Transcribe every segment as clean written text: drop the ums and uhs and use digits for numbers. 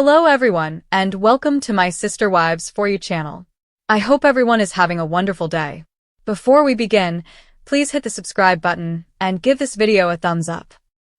Hello everyone, and welcome to my Sister Wives For You channel. I hope everyone is having a wonderful day. Before we begin, please hit the subscribe button and give this video a thumbs up.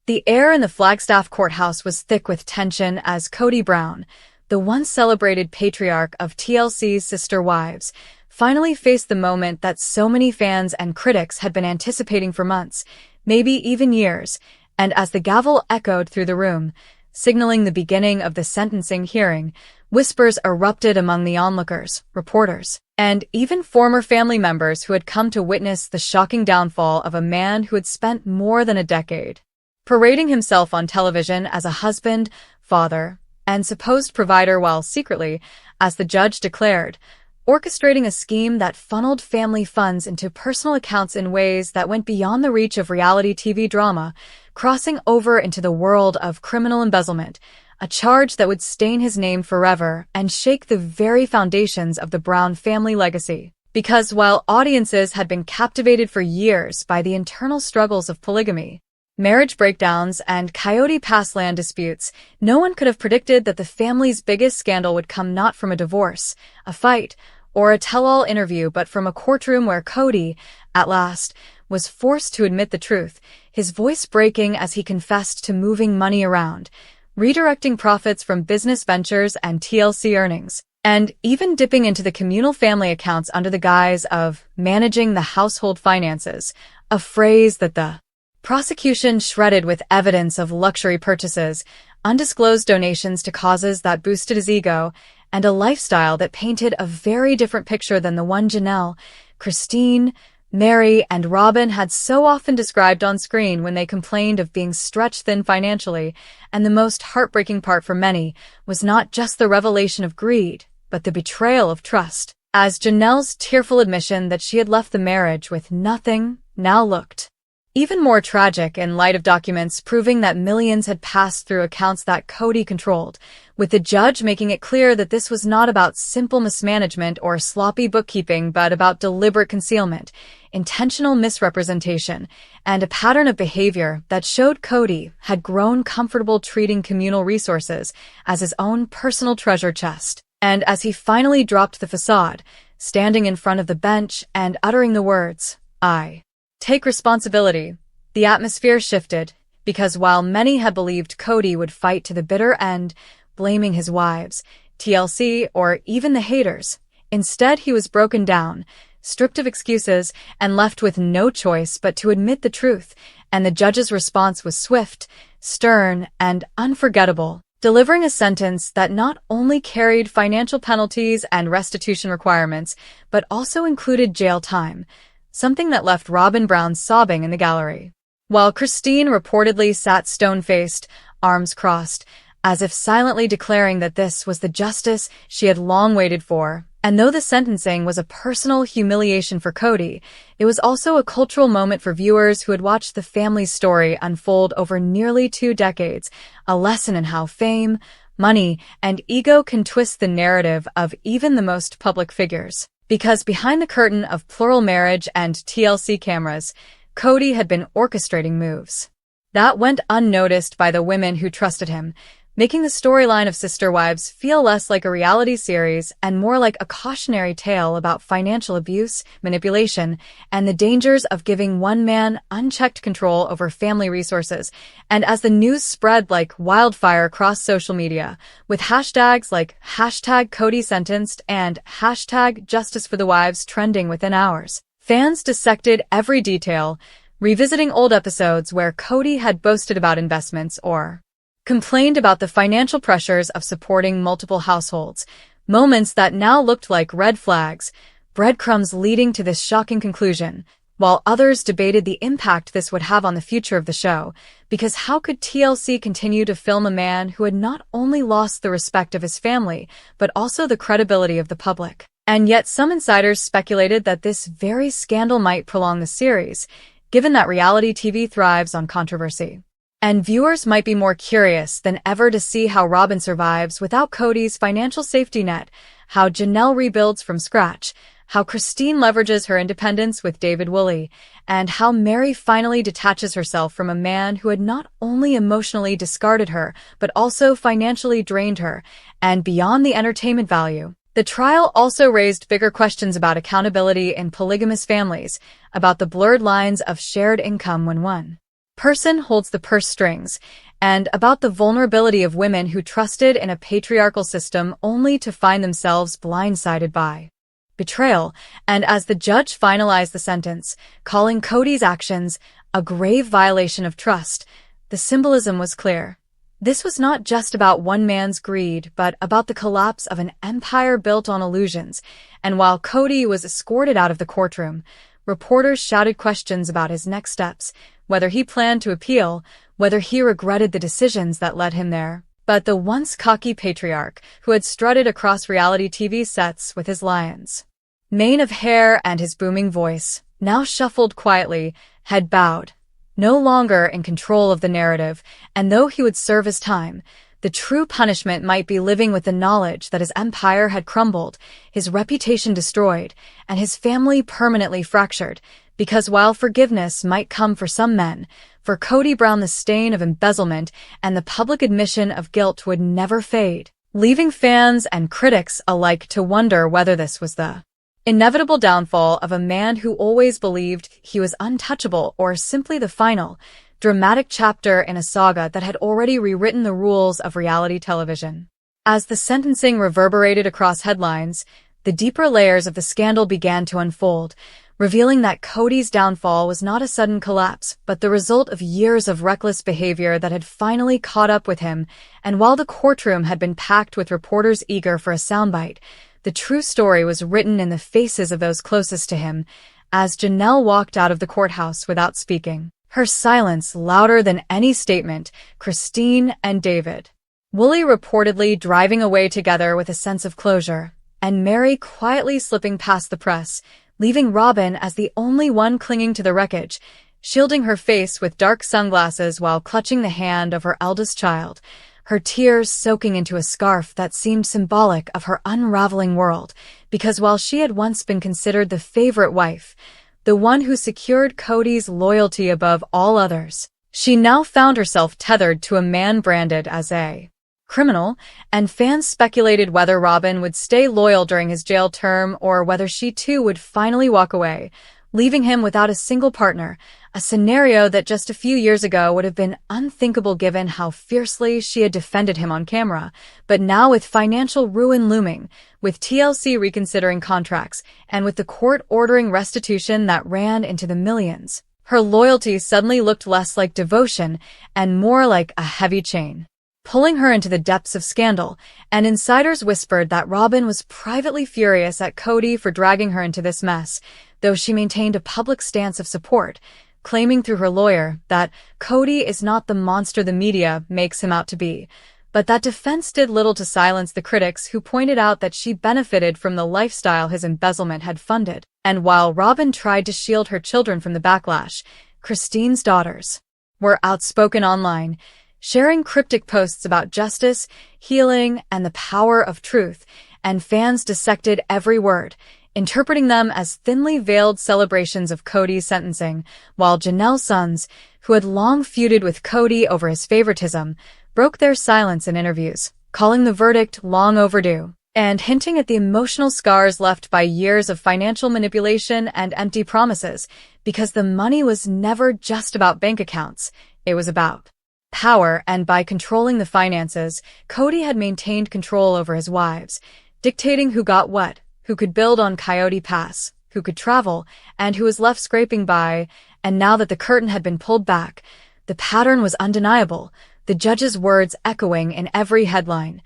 The air in the Flagstaff courthouse was thick with tension as Kody Brown, the once celebrated patriarch of TLC's Sister Wives, finally faced the moment that so many fans and critics had been anticipating for months, maybe even years, and as the gavel echoed through the room, signaling the beginning of the sentencing hearing, whispers erupted among the onlookers, reporters, and even former family members who had come to witness the shocking downfall of a man who had spent more than a decade parading himself on television as a husband, father, and supposed provider while secretly, as the judge declared, orchestrating a scheme that funneled family funds into personal accounts in ways that went beyond the reach of reality TV drama, crossing over into the world of criminal embezzlement, a charge that would stain his name forever and shake the very foundations of the Brown family legacy. Because while audiences had been captivated for years by the internal struggles of polygamy, marriage breakdowns, and Coyote Pass land disputes, no one could have predicted that the family's biggest scandal would come not from a divorce, a fight, or a tell-all interview, but from a courtroom where Kody, at last, was forced to admit the truth, his voice breaking as he confessed to moving money around, redirecting profits from business ventures and TLC earnings, and even dipping into the communal family accounts under the guise of managing the household finances, a phrase that the prosecution shredded with evidence of luxury purchases, undisclosed donations to causes that boosted his ego, and a lifestyle that painted a very different picture than the one Janelle, Christine, Mary, and Robin had so often described on screen when they complained of being stretched thin financially. And the most heartbreaking part for many was not just the revelation of greed, but the betrayal of trust, as Janelle's tearful admission that she had left the marriage with nothing now looked even more tragic in light of documents proving that millions had passed through accounts that Kody controlled, with the judge making it clear that this was not about simple mismanagement or sloppy bookkeeping but about deliberate concealment, intentional misrepresentation, and a pattern of behavior that showed Kody had grown comfortable treating communal resources as his own personal treasure chest. And as he finally dropped the facade, standing in front of the bench and uttering the words, "I take responsibility," the atmosphere shifted, because while many had believed Kody would fight to the bitter end, blaming his wives, TLC, or even the haters, instead he was broken down, stripped of excuses, and left with no choice but to admit the truth, and the judge's response was swift, stern, and unforgettable, delivering a sentence that not only carried financial penalties and restitution requirements, but also included jail time, something that left Robin Brown sobbing in the gallery, while Christine reportedly sat stone-faced, arms crossed, as if silently declaring that this was the justice she had long waited for. And though the sentencing was a personal humiliation for Kody, it was also a cultural moment for viewers who had watched the family's story unfold over nearly 2 decades, a lesson in how fame, money, and ego can twist the narrative of even the most public figures. Because behind the curtain of plural marriage and TLC cameras, Kody had been orchestrating moves that went unnoticed by the women who trusted him, making the storyline of Sister Wives feel less like a reality series and more like a cautionary tale about financial abuse, manipulation, and the dangers of giving one man unchecked control over family resources. And as the news spread like wildfire across social media, with hashtags like #KodySentenced and #JusticeForTheWives trending within hours, fans dissected every detail, revisiting old episodes where Kody had boasted about investments or complained about the financial pressures of supporting multiple households, moments that now looked like red flags, breadcrumbs leading to this shocking conclusion, while others debated the impact this would have on the future of the show, because how could TLC continue to film a man who had not only lost the respect of his family, but also the credibility of the public? And yet some insiders speculated that this very scandal might prolong the series, given that reality TV thrives on controversy. And viewers might be more curious than ever to see how Robin survives without Kody's financial safety net, how Janelle rebuilds from scratch, how Christine leverages her independence with David Woolley, and how Mary finally detaches herself from a man who had not only emotionally discarded her, but also financially drained her, and beyond the entertainment value. The trial also raised bigger questions about accountability in polygamous families, about the blurred lines of shared income when one person holds the purse strings, and about the vulnerability of women who trusted in a patriarchal system only to find themselves blindsided by betrayal. And as the judge finalized the sentence, calling Kody's actions a grave violation of trust, the symbolism was clear. This was not just about one man's greed, but about the collapse of an empire built on illusions. And while Kody was escorted out of the courtroom, reporters shouted questions about his next steps, whether he planned to appeal, whether he regretted the decisions that led him there. But the once cocky patriarch, who had strutted across reality TV sets with his lion's mane of hair and his booming voice, now shuffled quietly, head bowed, no longer in control of the narrative, and though he would serve his time, the true punishment might be living with the knowledge that his empire had crumbled, his reputation destroyed, and his family permanently fractured, because while forgiveness might come for some men, for Kody Brown the stain of embezzlement and the public admission of guilt would never fade, leaving fans and critics alike to wonder whether this was the inevitable downfall of a man who always believed he was untouchable, or simply the final, dramatic chapter in a saga that had already rewritten the rules of reality television. As the sentencing reverberated across headlines, the deeper layers of the scandal began to unfold, revealing that Kody's downfall was not a sudden collapse, but the result of years of reckless behavior that had finally caught up with him. And while the courtroom had been packed with reporters eager for a soundbite, the true story was written in the faces of those closest to him. As Janelle walked out of the courthouse without speaking, her silence louder than any statement, Christine and David Woolley reportedly driving away together with a sense of closure, and Mary quietly slipping past the press, leaving Robin as the only one clinging to the wreckage, shielding her face with dark sunglasses while clutching the hand of her eldest child, her tears soaking into a scarf that seemed symbolic of her unraveling world, because while she had once been considered the favorite wife, the one who secured Kody's loyalty above all others, she now found herself tethered to a man branded as a criminal, and fans speculated whether Robin would stay loyal during his jail term or whether she too would finally walk away, leaving him without a single partner, a scenario that just a few years ago would have been unthinkable given how fiercely she had defended him on camera. But now, with financial ruin looming, with TLC reconsidering contracts, and with the court ordering restitution that ran into the millions, her loyalty suddenly looked less like devotion and more like a heavy chain, pulling her into the depths of scandal. And insiders whispered that Robin was privately furious at Kody for dragging her into this mess, though she maintained a public stance of support, claiming through her lawyer that Kody is not the monster the media makes him out to be. But that defense did little to silence the critics who pointed out that she benefited from the lifestyle his embezzlement had funded. And while Robin tried to shield her children from the backlash, Christine's daughters were outspoken online, sharing cryptic posts about justice, healing, and the power of truth, and fans dissected every word, interpreting them as thinly veiled celebrations of Kody's sentencing, while Janelle's sons, who had long feuded with Kody over his favoritism, broke their silence in interviews, calling the verdict long overdue, and hinting at the emotional scars left by years of financial manipulation and empty promises, because the money was never just about bank accounts, it was about power. And by controlling the finances, Kody had maintained control over his wives, dictating who got what, who could build on Coyote Pass, who could travel, and who was left scraping by. And now that the curtain had been pulled back, the pattern was undeniable, the judge's words echoing in every headline.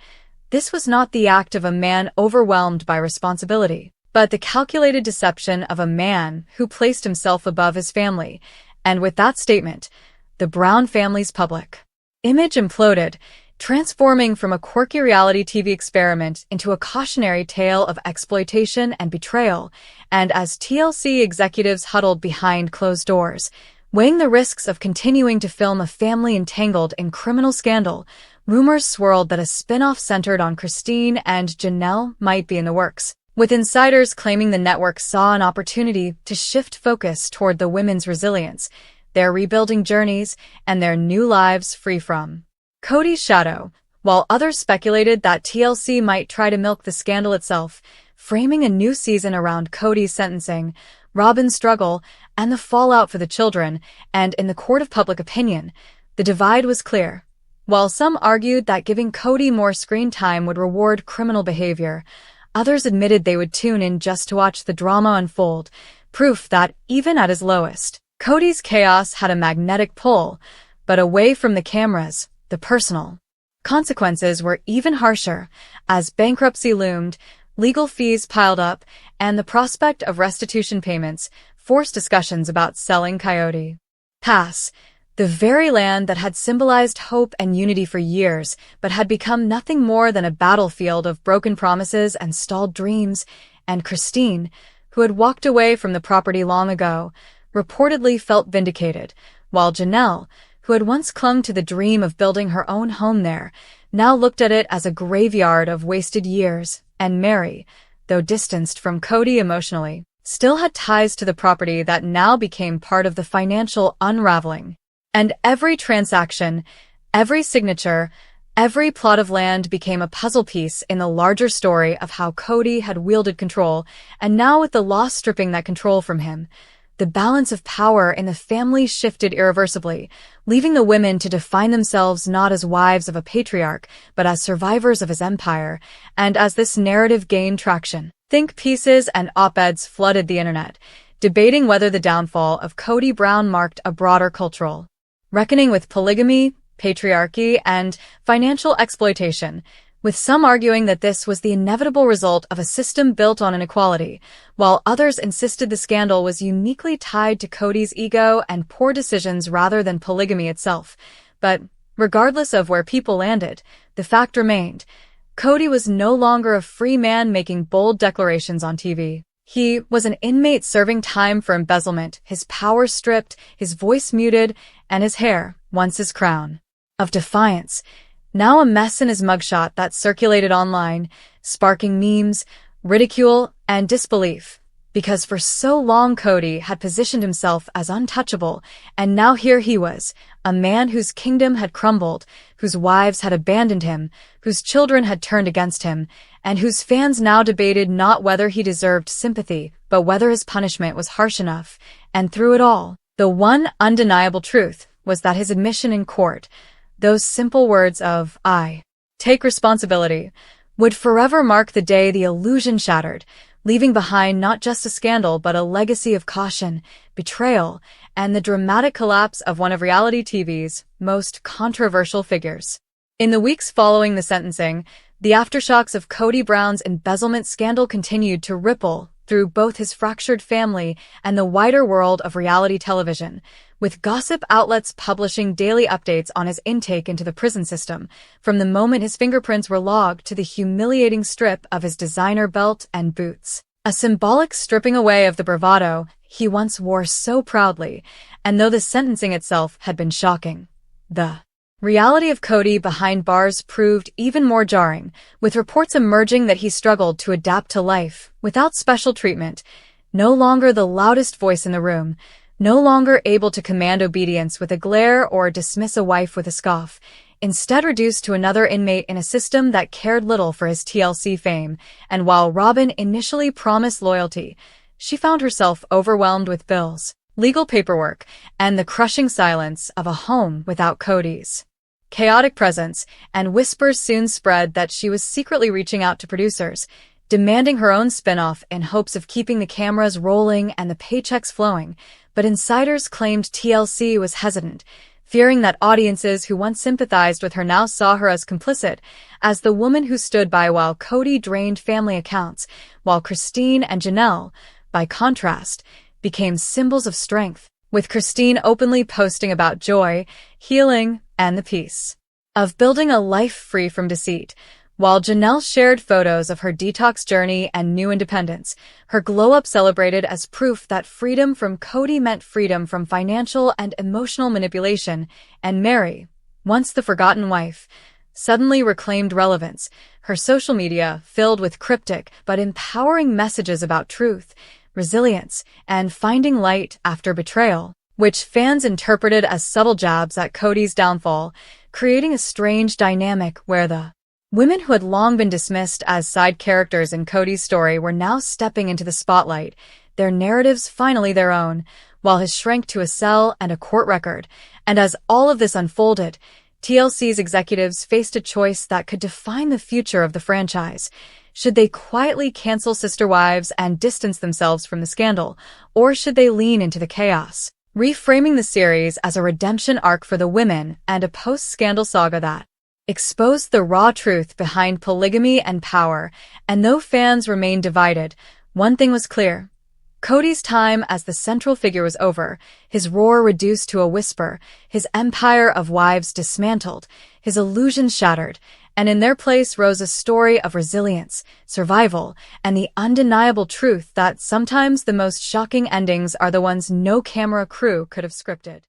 This was not the act of a man overwhelmed by responsibility, but the calculated deception of a man who placed himself above his family. And with that statement, the Brown family's public image imploded, transforming from a quirky reality TV experiment into a cautionary tale of exploitation and betrayal. And as TLC executives huddled behind closed doors, weighing the risks of continuing to film a family entangled in criminal scandal, rumors swirled that a spin-off centered on Christine and Janelle might be in the works. with insiders claiming the network saw an opportunity to shift focus toward the women's resilience, their rebuilding journeys, and their new lives free from Kody's shadow, while others speculated that TLC might try to milk the scandal itself, framing a new season around Kody's sentencing, Robyn's struggle, and the fallout for the children. And in the court of public opinion, the divide was clear. While some argued that giving Kody more screen time would reward criminal behavior, others admitted they would tune in just to watch the drama unfold, proof that, even at his lowest, Kody's chaos had a magnetic pull, but away from the cameras, the personal consequences were even harsher. As bankruptcy loomed, legal fees piled up, and the prospect of restitution payments forced discussions about selling Kody Pass, the very land that had symbolized hope and unity for years, but had become nothing more than a battlefield of broken promises and stalled dreams. And Christine, who had walked away from the property long ago, reportedly felt vindicated, while Janelle, who had once clung to the dream of building her own home there, now looked at it as a graveyard of wasted years. And Mary, though distanced from Kody emotionally, still had ties to the property that now became part of the financial unraveling. And every transaction, every signature, every plot of land became a puzzle piece in the larger story of how Kody had wielded control, and now with the loss stripping that control from him, the balance of power in the family shifted irreversibly, leaving the women to define themselves not as wives of a patriarch, but as survivors of his empire. And as this narrative gained traction, think pieces and op-eds flooded the internet, debating whether the downfall of Kody Brown marked a broader cultural reckoning with polygamy, patriarchy, and financial exploitation, with some arguing that this was the inevitable result of a system built on inequality, while others insisted the scandal was uniquely tied to Kody's ego and poor decisions rather than polygamy itself. But regardless of where people landed, the fact remained: Kody was no longer a free man making bold declarations on TV. He was an inmate serving time for embezzlement, his power stripped, his voice muted, and his hair, once his crown of defiance, now a mess in his mugshot that circulated online, sparking memes, ridicule, and disbelief. Because for so long Kody had positioned himself as untouchable, and now here he was, a man whose kingdom had crumbled, whose wives had abandoned him, whose children had turned against him, and whose fans now debated not whether he deserved sympathy, but whether his punishment was harsh enough. And through it all, the one undeniable truth was that his admission in court, those simple words of, "I take responsibility," would forever mark the day the illusion shattered, leaving behind not just a scandal but a legacy of caution, betrayal, and the dramatic collapse of one of reality TV's most controversial figures. In the weeks following the sentencing, the aftershocks of Kody Brown's embezzlement scandal continued to ripple through both his fractured family and the wider world of reality television, with gossip outlets publishing daily updates on his intake into the prison system, from the moment his fingerprints were logged to the humiliating strip of his designer belt and boots, a symbolic stripping away of the bravado he once wore so proudly. And though the sentencing itself had been shocking, the reality of Kody behind bars proved even more jarring, with reports emerging that he struggled to adapt to life without special treatment, no longer the loudest voice in the room, no longer able to command obedience with a glare or dismiss a wife with a scoff, instead reduced to another inmate in a system that cared little for his TLC fame. And while Robyn initially promised loyalty, she found herself overwhelmed with bills, legal paperwork, and the crushing silence of a home without Kody's chaotic presence. And whispers soon spread that she was secretly reaching out to producers, demanding her own spin-off in hopes of keeping the cameras rolling and the paychecks flowing. But insiders claimed TLC was hesitant, fearing that audiences who once sympathized with her now saw her as complicit, as the woman who stood by while Kody drained family accounts, while Christine and Janelle, by contrast, became symbols of strength, with Christine openly posting about joy, healing, and the peace of building a life free from deceit, while Janelle shared photos of her detox journey and new independence, her glow-up celebrated as proof that freedom from Kody meant freedom from financial and emotional manipulation. And Mary, once the forgotten wife, suddenly reclaimed relevance, her social media filled with cryptic but empowering messages about truth, resilience, and finding light after betrayal, which fans interpreted as subtle jabs at Kody's downfall, creating a strange dynamic where the women who had long been dismissed as side characters in Kody's story were now stepping into the spotlight, their narratives finally their own, while his shrank to a cell and a court record. And as all of this unfolded, TLC's executives faced a choice that could define the future of the franchise. Should they quietly cancel Sister Wives and distance themselves from the scandal, or should they lean into the chaos, reframing the series as a redemption arc for the women and a post-scandal saga that exposed the raw truth behind polygamy and power? And though fans remained divided, one thing was clear. Kody's time as the central figure was over, his roar reduced to a whisper, his empire of wives dismantled, his illusions shattered, and in their place rose a story of resilience, survival, and the undeniable truth that sometimes the most shocking endings are the ones no camera crew could have scripted.